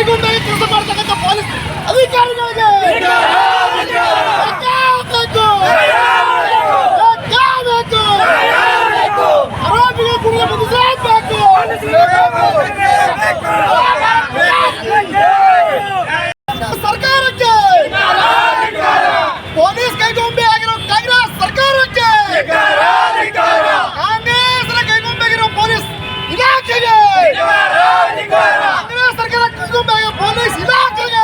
ಕೈಗೊಂಡಾಗಿ ಕೆಲಸ ಮಾಡ್ತಕ್ಕಂಥ ಪೊಲೀಸ್ ಅಧಿಕಾರಿಗಳಿಗೆ ಆರೋಪಿಗಳ ಗುರಿಯ ಬಂಧಿಸಬೇಕು. ಸರ್ಕಾರಕ್ಕೆ ಪೊಲೀಸ್ ಕೈಗೊಂಬೆ ಆಗಿರೋ ಕಾಂಗ್ರೆಸ್ ಸರ್ಕಾರಕ್ಕೆ, ಕಾಂಗ್ರೆಸ್ನ ಕೈಗೊಂಬೆ ಆಗಿರೋ ಪೊಲೀಸ್ ಇಲಾಖೆಗೆ, ಕಾಂಗ್ರೆಸ್ ಸರ್ಕಾರ ಕೈಗೊಂಬೆ ಆಗಿರೋ ಪೊಲೀಸ್ ಇಲಾಖೆಗೆ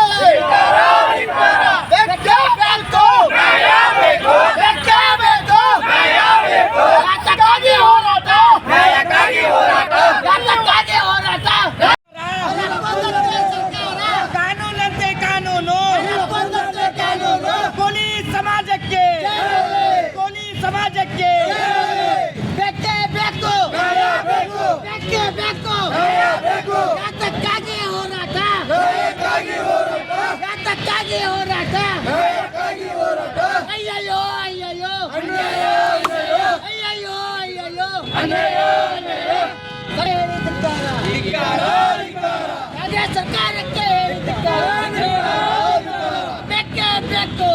ಕಾನೂನಂತೆ ಕಾನೂನು, ಪೊಲೀಸ್ ಸಮಾಜಕ್ಕೆ, ಪೊಲೀಸ್ ಸಮಾಜಕ್ಕೆ ಬೇಕೇ ಬೇಕು, ಬೇಕೇ ಬೇಕು. ಯಾತಕ್ಕಾಗಿ ಹೋರಾಟ, ಯಾತಕ್ಕಾಗಿ ಹೋರಾಟ. ಅಯ್ಯಯ್ಯೋ ಅಯ್ಯಯ್ಯೋ ಅಯ್ಯಯ್ಯೋ ಅಯ್ಯಯ್ಯೋ ಅದೇ ಸರ್ಕಾರಕ್ಕೆ ಬೇಕೇ ಬೇಕು.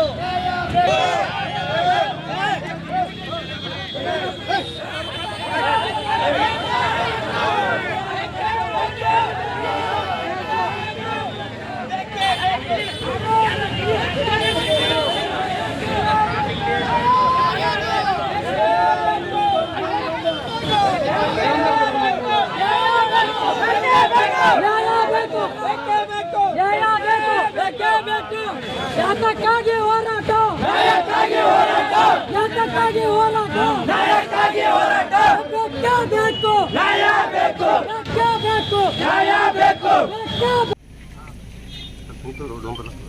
ಯಾತಕ್ಕಾಗಿ ಹೋರಾಟ, ಯಾತಕ್ಕಾಗಿ ಹೋರಾಟ, ಬೇಕು, ಬೇಕು.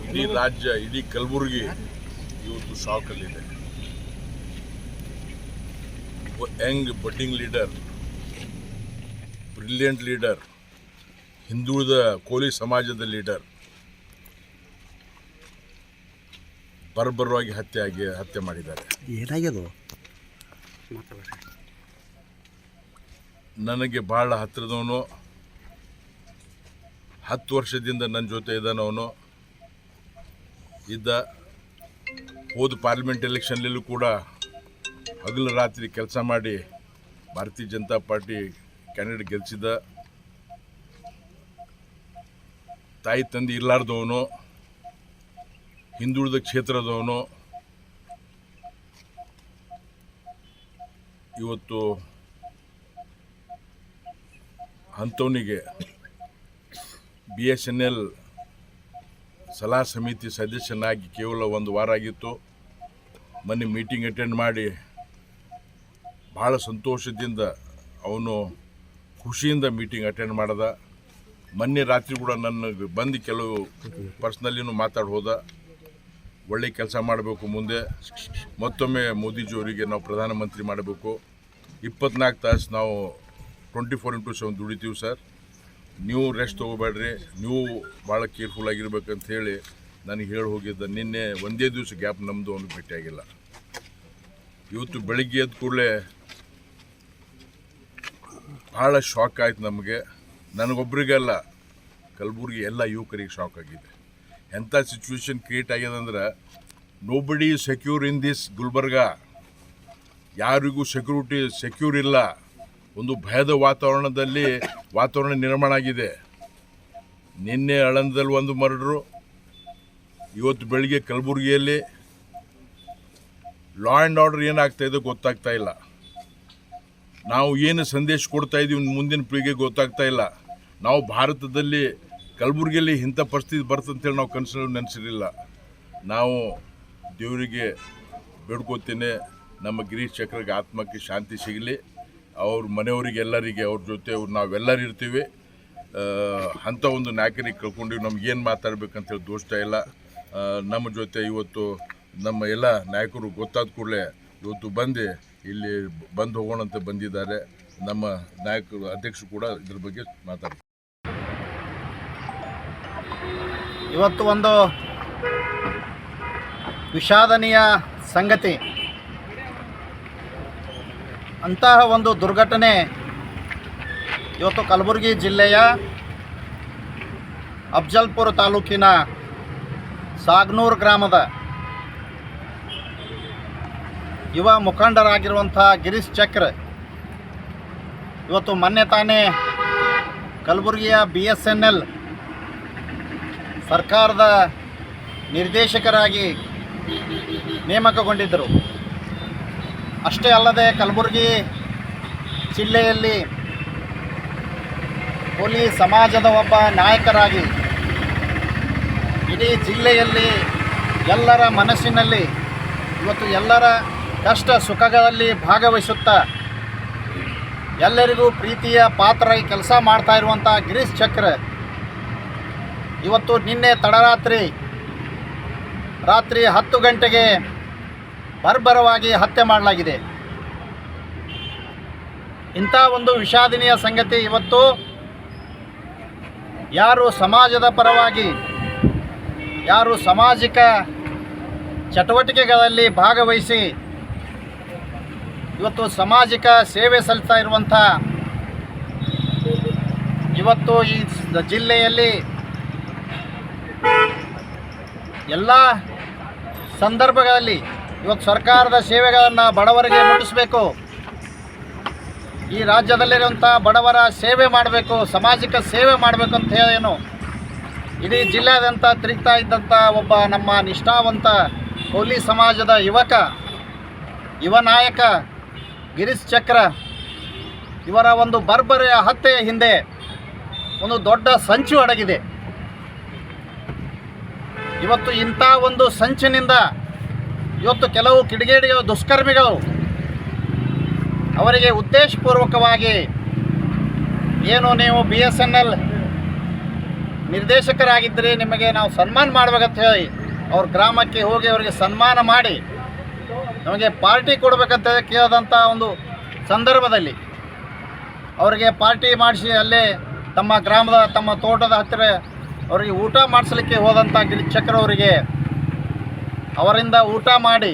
ಇಡೀ ರಾಜ್ಯ, ಇಡೀ ಕಲಬುರಗಿ ಇವತ್ತು ಶಾಕಲ್ಲಿದೆ. Young budding leader, brilliant leader, ಹಿಂದುಳಿದ ಕೋಲಿ ಸಮಾಜದ ಲೀಡರ್ ಬರ್ಬರವಾಗಿ ಹತ್ಯೆ ಮಾಡಿದ್ದಾರೆ. ಏನಾಗ್ಯದು? ನನಗೆ ಭಾಳ ಹತ್ತಿರದವನು, 10 ವರ್ಷದಿಂದ ನನ್ನ ಜೊತೆ ಇದ್ದಾನವನು ಇದ್ದ. ಹೋದ ಪಾರ್ಲಿಮೆಂಟ್ ಎಲೆಕ್ಷನ್ಲೂ ಕೂಡ ಹಗಲು ರಾತ್ರಿ ಕೆಲಸ ಮಾಡಿ ಭಾರತೀಯ ಜನತಾ ಪಾರ್ಟಿ ಕ್ಯಾಂಡಿಡೇಟ್ ಗೆಲ್ಲಿಸಿದ. ತಾಯಿ ತಂದೆ ಇರಲಾರ್ದವನು, ಹಿಂದುಳಿದ ಕ್ಷೇತ್ರದವನು. ಇವತ್ತು ಅಂಥವನಿಗೆ BSNL ಸಲಹಾ ಸಮಿತಿ ಸದಸ್ಯನಾಗಿ ಕೇವಲ 1 ವಾರ ಆಗಿತ್ತು. ಮೊನ್ನೆ ಮೀಟಿಂಗ್ ಅಟೆಂಡ್ ಮಾಡಿ ಭಾಳ ಸಂತೋಷದಿಂದ ಅವನು ಖುಷಿಯಿಂದ ಮೀಟಿಂಗ್ ಅಟೆಂಡ್ ಮಾಡ್ದ. ಮೊನ್ನೆ ರಾತ್ರಿ ಕೂಡ ನನಗೆ ಬಂದು ಕೆಲವು ಪರ್ಸ್ನಲ್ಲಿನೂ ಮಾತಾಡಿ ಹೋದ. ಒಳ್ಳೆ ಕೆಲಸ ಮಾಡಬೇಕು, ಮುಂದೆ ಮತ್ತೊಮ್ಮೆ ಮೋದಿಜಿಯವರಿಗೆ ನಾವು ಪ್ರಧಾನಮಂತ್ರಿ ಮಾಡಬೇಕು. 24 ತಾಸು ನಾವು 24x7 ದುಡಿತೀವಿ ಸರ್, ನೀವು ರೆಸ್ಟ್ ತೊಗೋಬೇಡ್ರಿ, ನೀವು ಭಾಳ ಕೇರ್ಫುಲ್ ಆಗಿರ್ಬೇಕಂತ ಹೇಳಿ ನನಗೆ ಹೇಳಿ ಹೋಗಿದ್ದ. ನಿನ್ನೆ ಒಂದೇ ದಿವಸ ಗ್ಯಾಪ್ ನಮ್ಮದು ಅವನಿಗೆ ಭೇಟಿಯಾಗಿಲ್ಲ. ಇವತ್ತು ಬೆಳಗ್ಗೆ ಎದ್ದ ಕೂಡಲೇ ಭಾಳ ಶಾಕ್ ಆಯ್ತು ನಮಗೆ. ನನಗೊಬ್ಬರಿಗೆಲ್ಲ, ಕಲಬುರಗಿ ಎಲ್ಲ ಯುವಕರಿಗೆ ಶಾಕ್ ಆಗಿದೆ. ಎಂಥ ಸಿಚುವೇಶನ್ ಕ್ರಿಯೇಟ್ ಆಗ್ಯದಂದ್ರೆ, nobody secure in this Gulbarga. ಯಾರಿಗೂ ಸೆಕ್ಯೂರ್ ಇಲ್ಲ. ಒಂದು ಭಯದ ವಾತಾವರಣ ನಿರ್ಮಾಣ ಆಗಿದೆ. ನಿನ್ನೆ ಆಳಂದದಲ್ಲಿ ಒಂದು ಮರ್ಡ್ರು, ಇವತ್ತು ಬೆಳಿಗ್ಗೆ ಕಲಬುರಗಿಯಲ್ಲಿ ಲಾ ಆ್ಯಂಡ್ ಆರ್ಡರ್ ಏನಾಗ್ತಾಯಿದೆ ಗೊತ್ತಾಗ್ತಾ ಇಲ್ಲ. ನಾವು ಏನು ಸಂದೇಶ ಕೊಡ್ತಾ ಇದ್ದೀವಿ ಮುಂದಿನ ಪೀಳಿಗೆಗೆ ಗೊತ್ತಾಗ್ತಾ ಇಲ್ಲ. ನಾವು ಭಾರತದಲ್ಲಿ ಕಲಬುರಗಿಯಲ್ಲಿ ಇಂಥ ಪರಿಸ್ಥಿತಿ ಬರ್ತಂತೇಳಿ ನಾವು ಕನಸಲ್ಲಿ ನೆನೆಸಿರಲಿಲ್ಲ. ನಾವು ದೇವರಿಗೆ ಬೇಡ್ಕೋತೇನೆ, ನಮ್ಮ ಗಿರೀಶ್ ಚಕ್ರಗೆ ಆತ್ಮಕ್ಕೆ ಶಾಂತಿ ಸಿಗಲಿ. ಅವ್ರ ಮನೆಯವರಿಗೆ ಎಲ್ಲರಿಗೆ ಅವ್ರ ಜೊತೆ ನಾವೆಲ್ಲರೂ ಇರ್ತೀವಿ. ಅಂಥ ಒಂದು ನಾಯಕರಿಗೆ ಕಳ್ಕೊಂಡಿವಿ. ನಮಗೇನು ಮಾತಾಡ್ಬೇಕಂತೇಳಿ ದೋಸ್ತಾ ಇಲ್ಲ. ನಮ್ಮ ಜೊತೆ ಇವತ್ತು ನಮ್ಮ ಎಲ್ಲ ನಾಯಕರು ಗೊತ್ತಾದ ಕೂಡಲೇ ಇವತ್ತು ಇಲ್ಲಿ ಬಂದು ಹೋಗೋಣಂತ ಬಂದಿದ್ದಾರೆ. ನಮ್ಮ ನಾಯಕರು ಅಧ್ಯಕ್ಷರು ಕೂಡ ಇದ್ರ ಬಗ್ಗೆ ಮಾತಾಡ್ತಾರೆ. ಇವತ್ತು ಒಂದು ವಿಷಾದನೀಯ ಸಂಗತಿ. ಅಂತಹ ಒಂದು ದುರ್ಘಟನೆ ಇವತ್ತು ಕಲಬುರಗಿ ಜಿಲ್ಲೆಯ ಅಫ್ಜಲ್ಪುರ ತಾಲೂಕಿನ ಸಾಗ್ನೂರು ಗ್ರಾಮದ ಯುವ ಮುಖಂಡರಾಗಿರುವಂಥ ಗಿರೀಶ್ ಚಕ್ರ ಇವತ್ತು ಮೊನ್ನೆ ತಾನೇ ಕಲಬುರಗಿಯ BSNL ಸರ್ಕಾರದ ನಿರ್ದೇಶಕರಾಗಿ ನೇಮಕಗೊಂಡಿದ್ದರು. ಅಷ್ಟೇ ಅಲ್ಲದೆ ಕಲಬುರಗಿ ಜಿಲ್ಲೆಯಲ್ಲಿ ಕೋಲಿ ಸಮಾಜದ ಒಬ್ಬ ನಾಯಕರಾಗಿ ಇಡೀ ಜಿಲ್ಲೆಯಲ್ಲಿ ಎಲ್ಲರ ಮನಸ್ಸಿನಲ್ಲಿ ಇವತ್ತು ಎಲ್ಲರ ಕಷ್ಟ ಸುಖಗಳಲ್ಲಿ ಭಾಗವಹಿಸುತ್ತಾ ಎಲ್ಲರಿಗೂ ಪ್ರೀತಿಯ ಪಾತ್ರರಾಗಿ ಕೆಲಸ ಮಾಡ್ತಾ ಇರುವಂಥ ಗಿರೀಶ್ ಚಕ್ರ ಇವತ್ತು ನಿನ್ನೆ ತಡರಾತ್ರಿ 10 ಗಂಟೆಗೆ ಬರ್ಬರವಾಗಿ ಹತ್ಯೆ ಮಾಡಲಾಗಿದೆ. ಇಂಥ ಒಂದು ವಿಷಾದನೀಯ ಸಂಗತಿ. ಇವತ್ತು ಯಾರು ಸಮಾಜದ ಪರವಾಗಿ, ಯಾರು ಸಾಮಾಜಿಕ ಚಟುವಟಿಕೆಗಳಲ್ಲಿ ಭಾಗವಹಿಸಿ ಇವತ್ತು ಸಾಮಾಜಿಕ ಸೇವೆ ಸಲ್ಲಿಸ್ತಾ ಇರುವಂಥ ಇವತ್ತು ಈ ಜಿಲ್ಲೆಯಲ್ಲಿ ಎಲ್ಲ ಸಂದರ್ಭಗಳಲ್ಲಿ ಇವತ್ತು ಸರ್ಕಾರದ ಸೇವೆಗಳನ್ನು ಬಡವರಿಗೆ ಮುಟ್ಟಿಸಬೇಕು, ಈ ರಾಜ್ಯದಲ್ಲಿರುವಂಥ ಬಡವರ ಸೇವೆ ಮಾಡಬೇಕು, ಸಾಮಾಜಿಕ ಸೇವೆ ಮಾಡಬೇಕು ಅಂತ ಹೇಳೇನು ಇಡೀ ಜಿಲ್ಲೆಯಾದ್ಯಂತ ತಿರುಗ್ತಾ ಇದ್ದಂಥ ಒಬ್ಬ ನಮ್ಮ ನಿಷ್ಠಾವಂತ ಕೋಲಿ ಸಮಾಜದ ಯುವ ನಾಯಕ ಗಿರೀಶ್ ಚಕ್ರ ಇವರ ಒಂದು ಬರ್ಬರಿಯ ಹತ್ಯೆಯ ಹಿಂದೆ ಒಂದು ದೊಡ್ಡ ಸಂಚು ಅಡಗಿದೆ. ಇವತ್ತು ಇಂಥ ಒಂದು ಸಂಚಿನಿಂದ ಇವತ್ತು ಕೆಲವು ಕಿಡಿಗೇಡಿಗಳು, ದುಷ್ಕರ್ಮಿಗಳು ಅವರಿಗೆ ಉದ್ದೇಶಪೂರ್ವಕವಾಗಿ ಏನು ನೀವು BSNL ನಿರ್ದೇಶಕರಾಗಿದ್ದರೆ ನಿಮಗೆ ನಾವು ಸನ್ಮಾನ ಮಾಡ್ಬೇಕಂತ ಹೇಳಿ ಅವ್ರ ಗ್ರಾಮಕ್ಕೆ ಹೋಗಿ ಅವರಿಗೆ ಸನ್ಮಾನ ಮಾಡಿ ನಮಗೆ ಪಾರ್ಟಿ ಕೊಡಬೇಕಂತ ಕೇಳಿದಂಥ ಒಂದು ಸಂದರ್ಭದಲ್ಲಿ ಅವರಿಗೆ ಪಾರ್ಟಿ ಮಾಡಿಸಿ ಅಲ್ಲೇ ತಮ್ಮ ಗ್ರಾಮದ ತಮ್ಮ ತೋಟದ ಹತ್ತಿರ ಅವರಿಗೆ ಊಟ ಮಾಡಿಸ್ಲಿಕ್ಕೆ ಹೋದಂಥ ಗಿರೀಶ್ ಚಕ್ರ ಅವರಿಗೆ ಅವರಿಂದ ಊಟ ಮಾಡಿ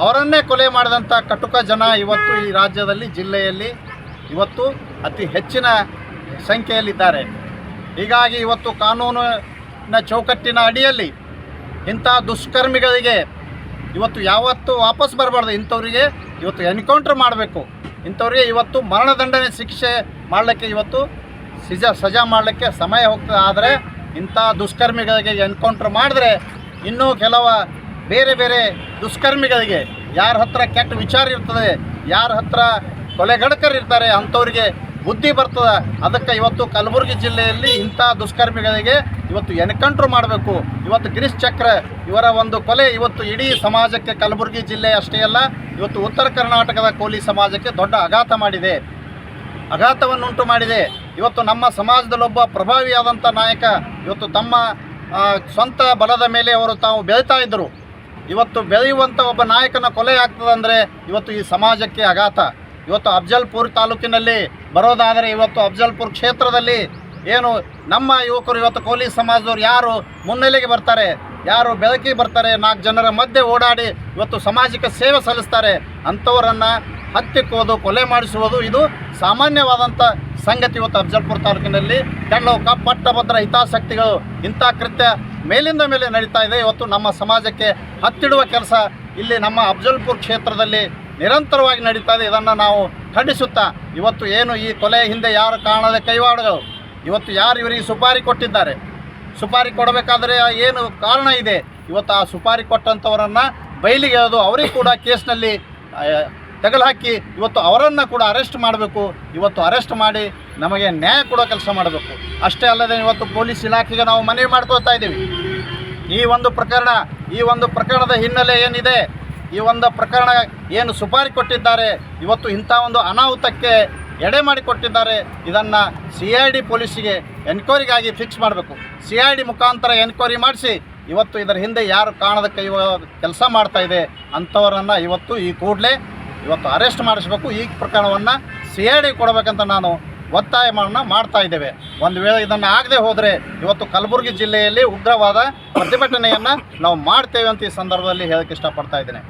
ಅವರನ್ನೇ ಕೊಲೆ ಮಾಡಿದಂಥ ಕಟುಕ ಜನ ಇವತ್ತು ಈ ರಾಜ್ಯದಲ್ಲಿ ಜಿಲ್ಲೆಯಲ್ಲಿ ಇವತ್ತು ಅತಿ ಹೆಚ್ಚಿನ ಸಂಖ್ಯೆಯಲ್ಲಿದ್ದಾರೆ. ಹೀಗಾಗಿ ಇವತ್ತು ಕಾನೂನಿನ ಚೌಕಟ್ಟಿನ ಅಡಿಯಲ್ಲಿ ಇಂಥ ದುಷ್ಕರ್ಮಿಗಳಿಗೆ ಇವತ್ತು ಯಾವತ್ತೂ ವಾಪಸ್ ಬರಬಾರ್ದು. ಇಂಥವರಿಗೆ ಇವತ್ತು ಎನ್ಕೌಂಟ್ರ್ ಮಾಡಬೇಕು. ಇಂಥವ್ರಿಗೆ ಇವತ್ತು ಮರಣದಂಡನೆ ಶಿಕ್ಷೆ ಮಾಡಲಿಕ್ಕೆ ಇವತ್ತು ಸಜಾ ಮಾಡಲಿಕ್ಕೆ ಸಮಯ ಹೋಗ್ತದೆ. ಆದರೆ ಇಂಥ ದುಷ್ಕರ್ಮಿಗಳಿಗೆ ಎನ್ಕೌಂಟ್ರ್ ಮಾಡಿದ್ರೆ ಇನ್ನೂ ಕೆಲವು ಬೇರೆ ಬೇರೆ ದುಷ್ಕರ್ಮಿಗಳಿಗೆ ಯಾರ ಹತ್ರ ಕೆಟ್ಟ ವಿಚಾರ ಇರ್ತದೆ, ಯಾರ ಹತ್ರ ಕೊಲೆಗಡಕರು ಇರ್ತಾರೆ ಅಂಥವ್ರಿಗೆ ಬುದ್ಧಿ ಬರ್ತದೆ. ಅದಕ್ಕೆ ಇವತ್ತು ಕಲಬುರಗಿ ಜಿಲ್ಲೆಯಲ್ಲಿ ಇಂಥ ದುಷ್ಕರ್ಮಿಗಳಿಗೆ ಇವತ್ತು ಎನ್ಕೌಂಟ್ರ್ ಮಾಡಬೇಕು. ಇವತ್ತು ಗಿರೀಶ್ ಚಕ್ರ ಇವರ ಒಂದು ಕೊಲೆ ಇವತ್ತು ಇಡೀ ಸಮಾಜಕ್ಕೆ, ಕಲಬುರಗಿ ಜಿಲ್ಲೆ ಅಷ್ಟೇ ಅಲ್ಲ ಇವತ್ತು ಉತ್ತರ ಕರ್ನಾಟಕದ ಕೋಲಿ ಸಮಾಜಕ್ಕೆ ದೊಡ್ಡ ಆಘಾತವನ್ನುಂಟು ಮಾಡಿದೆ. ಇವತ್ತು ನಮ್ಮ ಸಮಾಜದಲ್ಲೊಬ್ಬ ಪ್ರಭಾವಿಯಾದಂಥ ನಾಯಕ ಇವತ್ತು ತಮ್ಮ ಸ್ವಂತ ಬಲದ ಮೇಲೆ ಅವರು ತಾವು ಬೆಳೀತಾ ಇದ್ದರು. ಇವತ್ತು ಬೆಳೆಯುವಂಥ ಒಬ್ಬ ನಾಯಕನ ಕೊಲೆ ಆಗ್ತದಂದರೆ ಇವತ್ತು ಈ ಸಮಾಜಕ್ಕೆ ಆಘಾತ. ಇವತ್ತು ಅಫ್ಜಲ್ಪುರ ತಾಲೂಕಿನಲ್ಲಿ ಬರೋದಾದರೆ ಇವತ್ತು ಅಫ್ಜಲ್ಪುರ ಕ್ಷೇತ್ರದಲ್ಲಿ ಏನು ನಮ್ಮ ಯುವಕರು ಇವತ್ತು ಕೋಲಿ ಸಮಾಜದವ್ರು ಯಾರು ಮುನ್ನೆಲೆಗೆ ಬರ್ತಾರೆ, ಯಾರು ಬೆಳಕಿಗೆ ಬರ್ತಾರೆ, 4 ಜನರ ಮಧ್ಯೆ ಓಡಾಡಿ ಇವತ್ತು ಸಾಮಾಜಿಕ ಸೇವೆ ಸಲ್ಲಿಸ್ತಾರೆ, ಅಂಥವರನ್ನು ಹತ್ತಿಕ್ಕೋದು, ಕೊಲೆ ಮಾಡಿಸುವುದು ಇದು ಸಾಮಾನ್ಯವಾದಂಥ ಸಂಗತಿ. ಇವತ್ತು ಅಫ್ಜಲ್ಪುರ ತಾಲೂಕಿನಲ್ಲಿ ಕೆಲವು ಪಟ್ಟಭದ್ರ ಹಿತಾಸಕ್ತಿಗಳು ಇಂಥ ಕೃತ್ಯ ಮೇಲಿಂದ ಮೇಲೆ ನಡೀತಾ ಇದೆ. ಇವತ್ತು ನಮ್ಮ ಸಮಾಜಕ್ಕೆ ಹತ್ತಿಡುವ ಕೆಲಸ ಇಲ್ಲಿ ನಮ್ಮ ಅಫ್ಜಲ್ಪುರ ಕ್ಷೇತ್ರದಲ್ಲಿ ನಿರಂತರವಾಗಿ ನಡೀತಾ ಇದೆ. ಇದನ್ನು ನಾವು ಖಂಡಿಸುತ್ತಾ ಇವತ್ತು ಏನು ಈ ಕೊಲೆ ಹಿಂದೆ ಯಾರು ಕಾಣದ ಕೈವಾಡಗಳು, ಇವತ್ತು ಯಾರು ಇವರಿಗೆ ಸುಪಾರಿ ಕೊಟ್ಟಿದ್ದಾರೆ, ಸುಪಾರಿ ಕೊಡಬೇಕಾದ್ರೆ ಏನು ಕಾರಣ ಇದೆ, ಇವತ್ತು ಆ ಸುಪಾರಿ ಕೊಟ್ಟಂಥವರನ್ನು ಬಯಲಿಗೆ ಎಳೆದು ಅವರಿಗೆ ಕೂಡ ಕೇಸ್ನಲ್ಲಿ ತಗಲು ಹಾಕಿ ಇವತ್ತು ಅವರನ್ನು ಕೂಡ ಅರೆಸ್ಟ್ ಮಾಡಬೇಕು. ಇವತ್ತು ಅರೆಸ್ಟ್ ಮಾಡಿ ನಮಗೆ ನ್ಯಾಯ ಕೊಡೋ ಕೆಲಸ ಮಾಡಬೇಕು. ಅಷ್ಟೇ ಅಲ್ಲದೆ ಇವತ್ತು ಪೊಲೀಸ್ ಇಲಾಖೆಗೆ ನಾವು ಮನವಿ ಮಾಡ್ಕೊಳ್ತಾ ಇದ್ದೀವಿ. ಈ ಒಂದು ಪ್ರಕರಣದ ಹಿನ್ನೆಲೆ ಏನಿದೆ, ಈ ಒಂದು ಪ್ರಕರಣ ಏನು ಸುಪಾರಿ ಕೊಟ್ಟಿದ್ದಾರೆ, ಇವತ್ತು ಇಂಥ ಒಂದು ಅನಾಹುತಕ್ಕೆ ಎಡೆ ಮಾಡಿಕೊಟ್ಟಿದ್ದಾರೆ, ಇದನ್ನು CID ಪೊಲೀಸಿಗೆ ಎನ್ಕ್ವೈರಿಗಾಗಿ ಫಿಕ್ಸ್ ಮಾಡಬೇಕು. CID ಮುಖಾಂತರ ಎನ್ಕ್ವೈರಿ ಮಾಡಿಸಿ ಇವತ್ತು ಇದರ ಹಿಂದೆ ಯಾರು ಕಾಣದ ಕೆಲಸ ಮಾಡ್ತಾ ಇದೆ ಅಂಥವರನ್ನು ಇವತ್ತು ಈ ಕೂಡಲೇ ಇವತ್ತು ಅರೆಸ್ಟ್ ಮಾಡಿಸಬೇಕು. ಈ ಪ್ರಕರಣವನ್ನು CID ಕೊಡಬೇಕಂತ ನಾನು ಒತ್ತಾಯ ಮಾಡ್ತಾ ಇದ್ದೇವೆ. ಒಂದು ವೇಳೆ ಇದನ್ನು ಆಗದೆ ಹೋದರೆ ಇವತ್ತು ಕಲಬುರಗಿ ಜಿಲ್ಲೆಯಲ್ಲಿ ಉಗ್ರವಾದ ಪ್ರತಿಭಟನೆಯನ್ನು ನಾವು ಮಾಡ್ತೇವೆ ಅಂತ ಈ ಸಂದರ್ಭದಲ್ಲಿ ಹೇಳಕ್ಕೆ ಇಷ್ಟಪಡ್ತಾ ಇದ್ದೇನೆ.